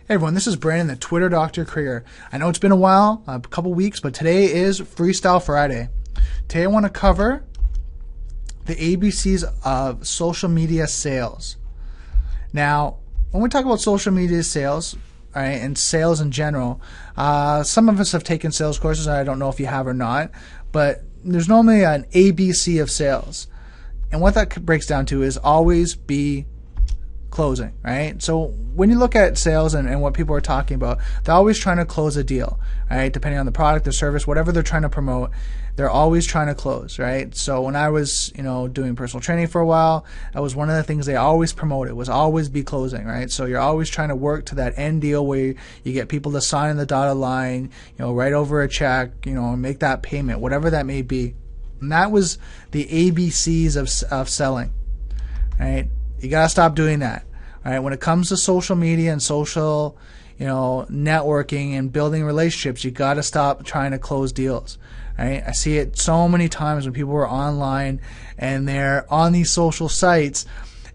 Hey everyone, this is Brandon, the Twitter Doctor Creator. I know it's been a while, a couple weeks, but today is Freestyle Friday. Today I want to cover the ABCs of social media sales. Now, when we talk about social media sales, all right, and sales in general, some of us have taken sales courses. I don't know if you have or not, but there's normally an ABC of sales. And what that breaks down to is always be closing, right? So when you look at sales and what people are talking about, they're always trying to close a deal, right? Depending on the product, the service, whatever they're trying to promote, they're always trying to close, right? So when I was, doing personal training for a while, that was one of the things they always promoted, was always be closing, right? So you're always trying to work to that end deal where you get people to sign on the dotted line, write over a check, and make that payment, whatever that may be. And that was the ABCs of selling, right? You got to stop doing that. All right, when it comes to social media and social, networking and building relationships, you got to stop trying to close deals. Right? I see it so many times when people are online and they're on these social sites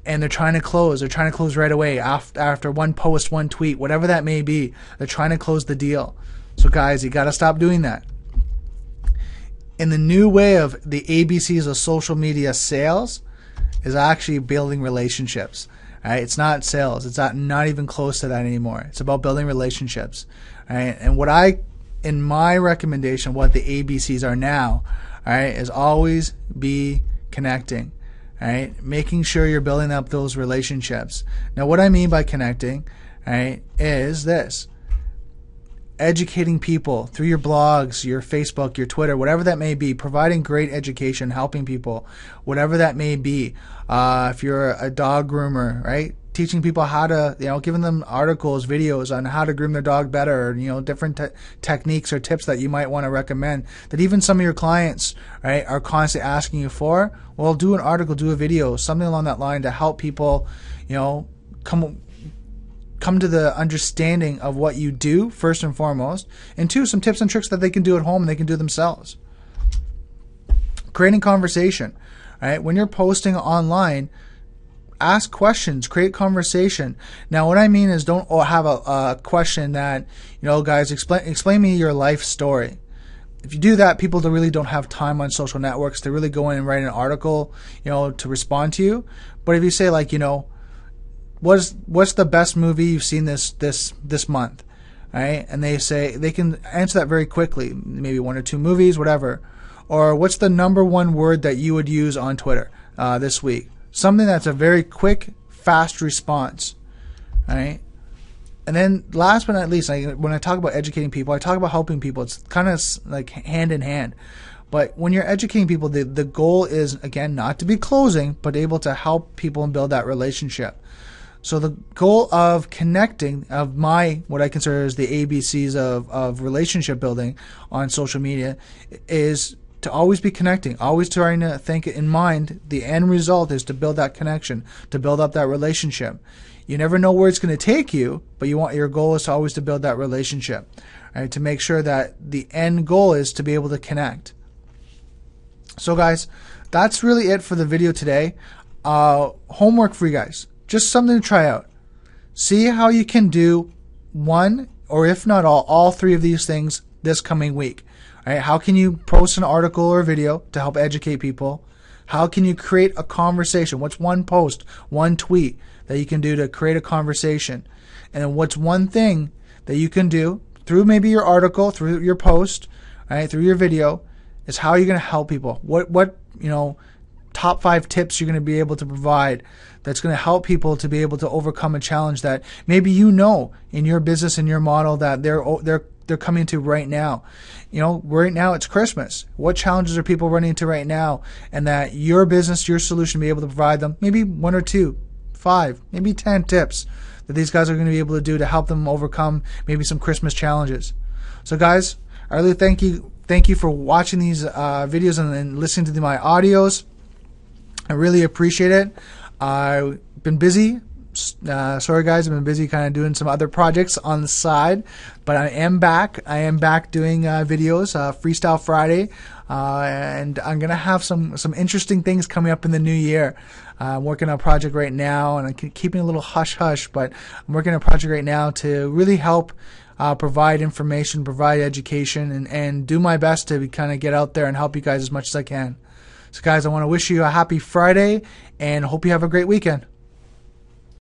and they're trying to close. They're trying to close right away after one post, one tweet, whatever that may be. They're trying to close the deal. So guys, you got to stop doing that. And the new way of the ABCs of social media sales is actually building relationships. Right? It's not sales. It's not even close to that anymore. It's about building relationships. Right? And in my recommendation, what the ABCs are now, all right, is always be connecting. Right? Making sure you're building up those relationships. Now, what I mean by connecting, right, is this: educating people through your blogs, your Facebook, your Twitter, whatever that may be, providing great education, helping people, whatever that may be. If you're a dog groomer, right, teaching people how to, giving them articles, videos on how to groom their dog better, different techniques or tips that you might want to recommend that even some of your clients, right, are constantly asking you for. Well, do an article, do a video, something along that line to help people, come to the understanding of what you do, first and foremost, and two, some tips and tricks that they can do at home and they can do themselves. Creating conversation, right? When you're posting online, ask questions, create conversation. Now, what I mean is don't have a question that, guys, explain me your life story. If you do that, people really don't have time on social networks to really go in and write an article, to respond to you. But if you say what's the best movie you've seen this month, right? And they can answer that very quickly, maybe one or two movies, whatever. Or what's the number one word that you would use on Twitter this week? Something that's a very quick, fast response, right? And then last but not least, when I talk about educating people, I talk about helping people. It's kind of like hand in hand. But when you're educating people, the goal is, again, not to be closing, but able to help people and build that relationship. So the goal of connecting, of what I consider as the ABCs of relationship building on social media, is to always be connecting, always trying to think in mind. The end result is to build that connection, to build up that relationship. You never know where it's going to take you, but your goal is always to build that relationship, right? To make sure that the end goal is to be able to connect. So guys, that's really it for the video today. Homework for you guys. Just something to try out. See how you can do one, or if not all three of these things this coming week. All right? How can you post an article or video to help educate people? How can you create a conversation? What's one post, one tweet that you can do to create a conversation? And then what's one thing that you can do through maybe your article, through your post, right, through your video, is how you're going to help people. What top 5 tips you're going to be able to provide that's going to help people to be able to overcome a challenge that maybe in your business and your model that they're coming to right now. Right now it's Christmas. What challenges are people running into right now? And that your business, your solution, be able to provide them maybe 1 or 2, 5, maybe 10 tips that these guys are going to be able to do to help them overcome maybe some Christmas challenges. So guys, I really thank you for watching these videos and listening to my audios. I really appreciate it. I've been busy. Sorry guys, I've been busy kind of doing some other projects on the side, but I am back. I am back doing videos, Freestyle Friday. and I'm going to have some interesting things coming up in the new year. I'm working on a project right now, and I'm keeping a little hush-hush, but I'm working on a project right now to really help provide information, provide education, and do my best to kind of get out there and help you guys as much as I can. So guys, I want to wish you a happy Friday and hope you have a great weekend.